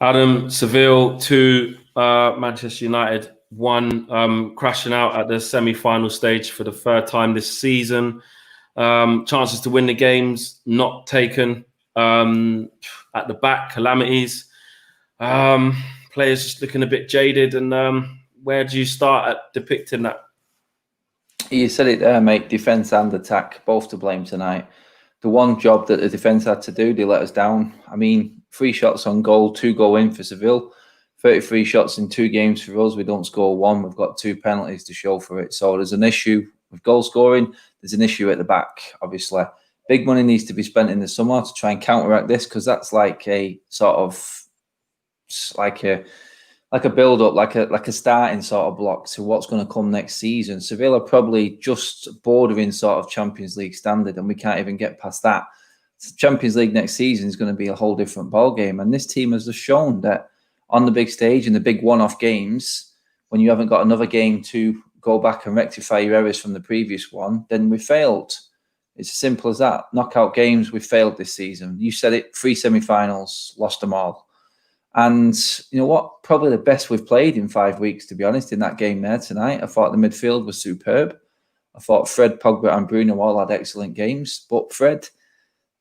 Adam, Seville 2, Manchester United 1, crashing out at the semi-final stage for the third time this season. Chances to win the games not taken. At the back, calamities. Players just looking a bit jaded. And where do you start at depicting that? You said it there, mate. Defence and attack, both to blame tonight. The one job that the defence had to do, they let us down. I mean, 3 shots on goal, 2 go in for Seville. 33 shots in 2 games for us. We don't score 1. We've got 2 penalties to show for it. So there's an issue with goal scoring. There's an issue at the back, obviously. Big money needs to be spent in the summer to try and counteract this, because that's like a sort of like a build-up, like a starting sort of block to what's going to come next season. Seville are probably just bordering sort of Champions League standard, and we can't even get past that. Champions League next season is going to be a whole different ballgame. And this team has just shown that on the big stage, in the big one-off games, when you haven't got another game to go back and rectify your errors from the previous one, then we failed. It's as simple as that. Knockout games, we failed this season. You said it, 3 semi-finals, lost them all. And you know what? Probably the best we've played in 5 weeks, to be honest, in that game there tonight. I thought the midfield was superb. I thought Fred, Pogba and Bruno all had excellent games. But Fred,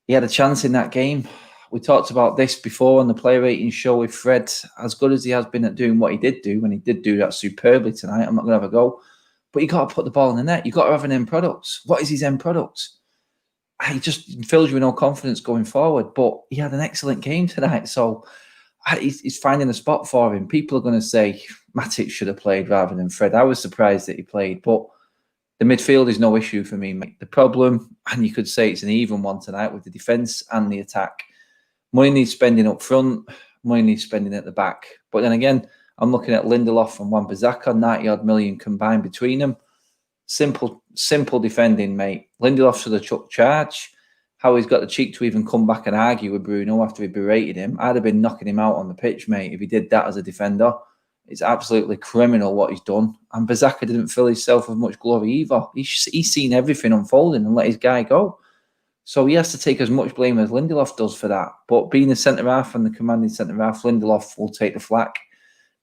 he had a chance in that game. We talked about this before on the player rating show with Fred. As good as he has been at doing what he did do, and he did do that superbly tonight, I'm not going to have a go. But you got to put the ball in the net. You've got to have an end product. What is his end product? He just fills you with no confidence going forward. But he had an excellent game tonight. So he's finding a spot for him. People are going to say Matic should have played rather than Fred. I was surprised that he played, but the midfield is no issue for me, mate. The problem, and you could say it's an even one tonight with the defence and the attack. Money needs spending up front, money needs spending at the back. But then again, I'm looking at Lindelof and Wan-Bissaka, 90-odd million combined between them. Simple defending, mate. Lindelof should have took charge. How he's got the cheek to even come back and argue with Bruno after he berated him. I'd have been knocking him out on the pitch, mate, if he did that as a defender. It's absolutely criminal what he's done. And Bissaka didn't fill himself with much glory either. He's seen everything unfolding and let his guy go. So he has to take as much blame as Lindelof does for that. But being the centre-half and the commanding centre-half, Lindelof will take the flak.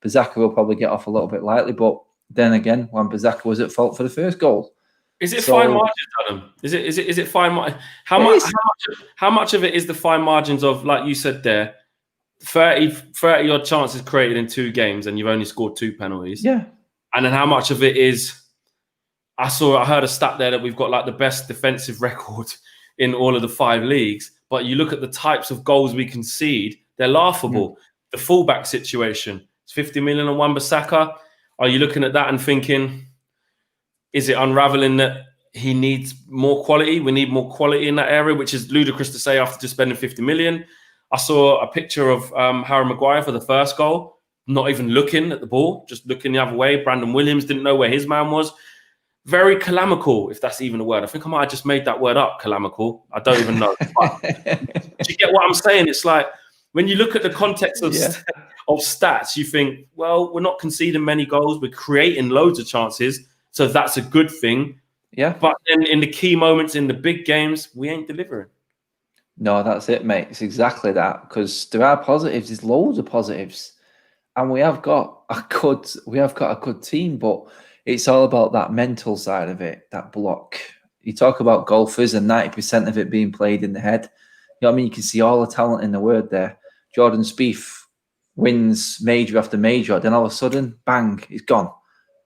Bissaka will probably get off a little bit lightly. But then again, Wan-Bissaka was at fault for the first goal. Is it fine margins, Adam? Is it fine margins? How much of it is the fine margins of, like you said there, 30 odd chances created in 2 games and you've only scored 2 penalties? Yeah. And then how much of it is, I heard a stat there that we've got like the best defensive record in all of the 5 leagues, but you look at the types of goals we concede, they're laughable. The fullback situation, it's 50 million on Wan-Bissaka. Are you looking at that and thinking, is it unraveling that he needs more quality? We need more quality in that area, which is ludicrous to say after just spending 50 million. I saw a picture of Harry Maguire for the first goal, not even looking at the ball, just looking the other way. Brandon Williams didn't know where his man was. Very calamical, if that's even a word. I think I might have just made that word up, calamical. I don't even know. But do you get what I'm saying? It's like, when you look at the context of stats, you think, well, we're not conceding many goals. We're creating loads of chances. So that's a good thing. Yeah. But then in the key moments, in the big games, we ain't delivering. No, that's it, mate. It's exactly that. Because there are positives. There's loads of positives. And we have got a good team, but it's all about that mental side of it, that block. You talk about golfers and 90% of it being played in the head. You know what I mean? You can see all the talent in the world there. Jordan Spieth wins major after major. Then all of a sudden, bang, it's gone.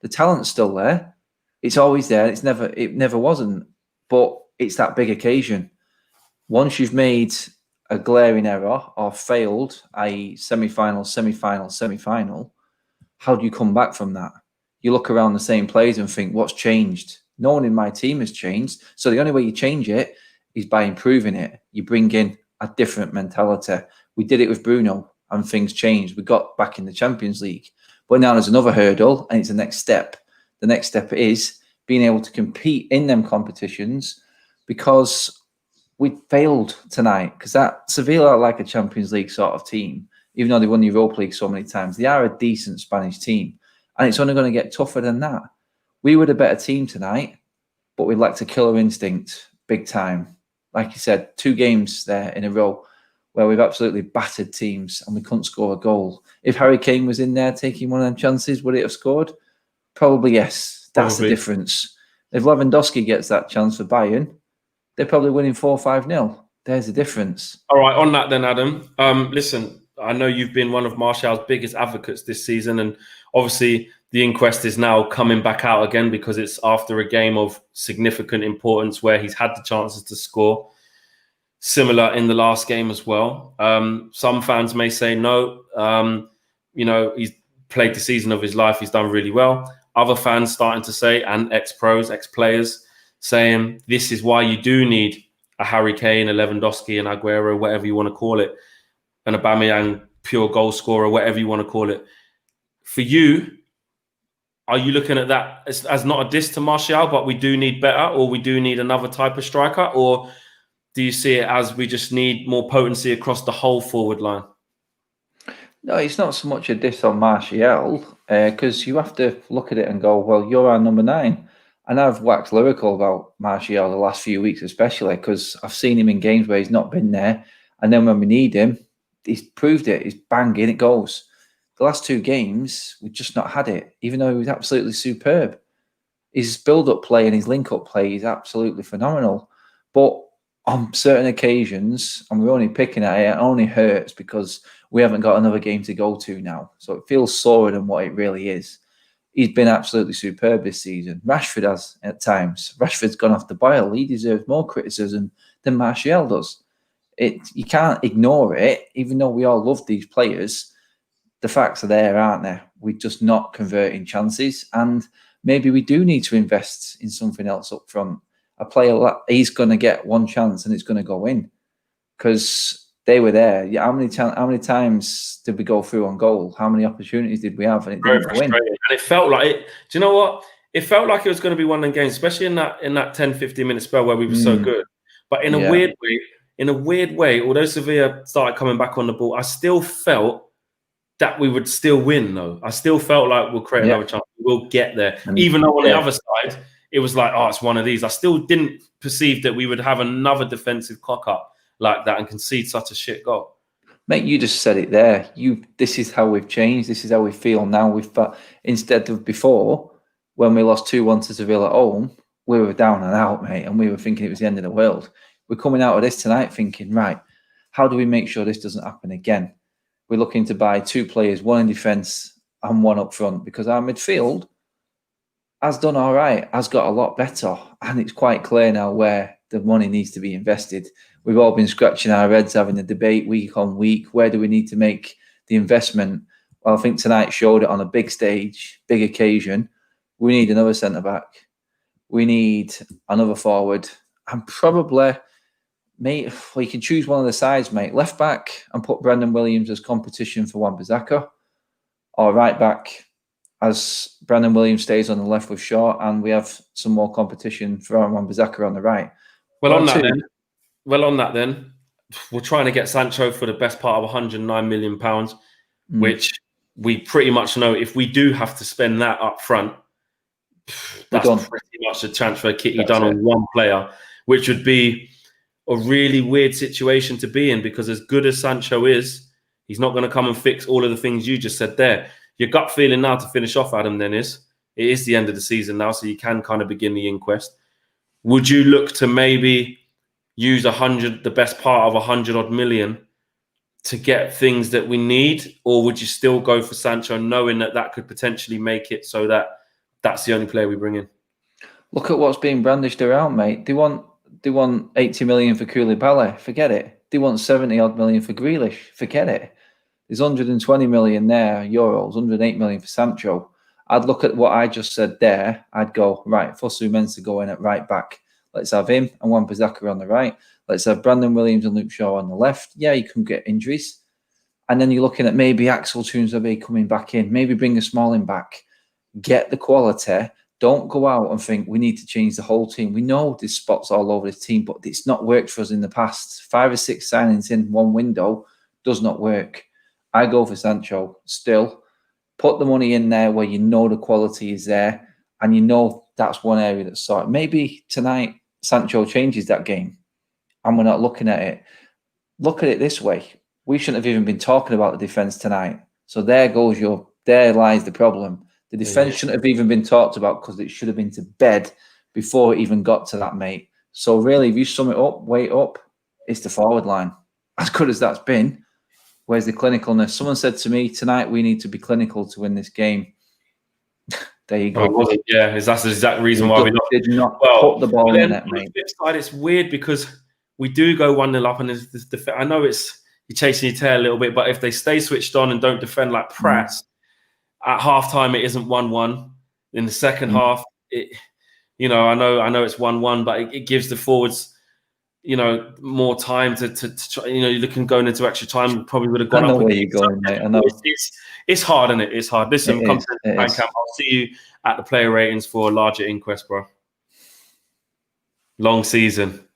The talent's still there. It's always there. It never wasn't. But it's that big occasion. Once you've made a glaring error or failed, i.e. semi-final, how do you come back from that? You look around the same players and think, what's changed? No one in my team has changed. So the only way you change it is by improving it. You bring in a different mentality. We did it with Bruno and things changed. We got back in the Champions League. But now there's another hurdle and it's the next step. The next step is being able to compete in them competitions, because we failed tonight. Because that Sevilla are like a Champions League sort of team. Even though they won the Europa League so many times, they are a decent Spanish team. And it's only going to get tougher than that. We were the better team tonight, but we lacked a killer instinct big time. Like you said, 2 games there in a row where we've absolutely battered teams and we couldn't score a goal. If Harry Kane was in there taking one of them chances, would it have scored? Probably yes. That's the difference. If Lewandowski gets that chance for Bayern, they're probably winning 4-5-0. There's the difference. All right, on that then, Adam. Listen, I know you've been one of Martial's biggest advocates this season, and obviously the inquest is now coming back out again because it's after a game of significant importance where he's had the chances to score. Similar in the last game as well. Some fans may say no. He's played the season of his life. He's done really well. Other fans starting to say, and ex-pros, ex-players, saying this is why you do need a Harry Kane, a Lewandowski, an Aguero, whatever you want to call it, an Aubameyang, pure goal scorer, whatever you want to call it. For you, are you looking at that as not a diss to Martial, but we do need better, or we do need another type of striker, or do you see it as we just need more potency across the whole forward line? No, it's not so much a diss on Martial, because you have to look at it and go, well, you're our number 9. And I've waxed lyrical about Martial the last few weeks, especially because I've seen him in games where he's not been there. And then when we need him, he's proved it. He's banging, it goes. The last 2 games, we've just not had it, even though he was absolutely superb. His build-up play and his link-up play is absolutely phenomenal. But on certain occasions, and we're only picking at it, it only hurts because we haven't got another game to go to now. So it feels sorer than what it really is. He's been absolutely superb this season. Rashford has at times. Rashford's gone off the boil. He deserves more criticism than Martial does. You can't ignore it, even though we all love these players. The facts are there, aren't they? We're just not converting chances. And maybe we do need to invest in something else up front. A player, he's going to get one chance and it's going to go in because they were there. How many times did we go through on goal? How many opportunities did we have? And it didn't go in. And it felt like it. Do you know what? It felt like it was going to be one of them games, especially in that 10-15 minute spell where we were so good. But in a weird way, although Sevilla started coming back on the ball, I still felt that we would still win. Though I still felt like we'll create another chance. We'll get there, even though on the other side it was like, oh, it's one of these. I still didn't perceive that we would have another defensive cock up like that and concede such a shit goal. Mate, you just said it there. This is how we've changed. This is how we feel now. Instead of before, when we lost 2-1 to Seville at home, we were down and out, mate, and we were thinking it was the end of the world. We're coming out of this tonight thinking, right, how do we make sure this doesn't happen again? We're looking to buy 2 players, 1 in defence and 1 up front, because our midfield has done all right, has got a lot better, and it's quite clear now where the money needs to be invested. We've all been scratching our heads, having a debate week on week. Where do we need to make the investment? Well, I think tonight showed it on a big stage, big occasion. We need another centre-back. We need another forward. And probably, mate, well, you can choose one of the sides, mate. Left back and put Brandon Williams as competition for Wan-Bissaka. Or right back as Brandon Williams stays on the left with Shaw, and we have some more competition for Wan-Bissaka on the right. Well, on that then, we're trying to get Sancho for the best part of £109 million, which we pretty much know if we do have to spend that up front, that's pretty much a transfer kitty done on one player, which would be a really weird situation to be in, because as good as Sancho is, he's not going to come and fix all of the things you just said there. Your gut feeling now to finish off, Adam, then it is the end of the season now, so you can kind of begin the inquest. Would you look to maybe use the best part of 100 odd million to get things that we need, or would you still go for Sancho, knowing that could potentially make it so that that's the only player we bring in? Look at what's being brandished around, mate. They want 80 million for Koulibaly. Forget it. They want 70 odd million for Grealish. Forget it. There's 120 million there, euros, 108 million for Sancho. I'd look at what I just said there. I'd go, right, Fosu Mensah go in at right back. Let's have him and Wan-Bissaka on the right. Let's have Brandon Williams and Luke Shaw on the left. Yeah, you can get injuries. And then you're looking at maybe Axel Tuanzebe coming back in. Maybe bring a Smalling back. Get the quality. Don't go out and think we need to change the whole team. We know there's spots all over this team, but it's not worked for us in the past. 5 or 6 signings in one window does not work. I go for Sancho still. Put the money in there where you know the quality is there and you know that's one area that's sorted. Maybe tonight Sancho changes that game and we're not looking at it. look at it this way. We shouldn't have even been talking about the defence tonight. So there lies the problem. The defence shouldn't have even been talked about because it should have been to bed before it even got to that, mate. So really, if you sum it up, weight up, it's the forward line. As good as that's been, where's the clinicalness? Someone said to me tonight, we need to be clinical to win this game. There you go. That's the exact reason why we did not put the ball in the net, mate. On the flip side, it's weird because we do go 1-0 up, and I know you're chasing your tail a little bit, but if they stay switched on and don't defend like Pratt, at halftime it isn't 1-1. In the second half, I know it's 1-1, but it gives the forwards, more time to try. You're looking going into extra time, probably would have gone up. I know where you're going, mate. I know. It's hard, isn't it? It's hard. Listen, come to the fan camp. I'll see you at the player ratings for a larger inquest, bro. Long season.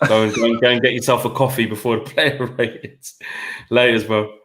Go and get yourself a coffee before the player ratings. Laters, bro.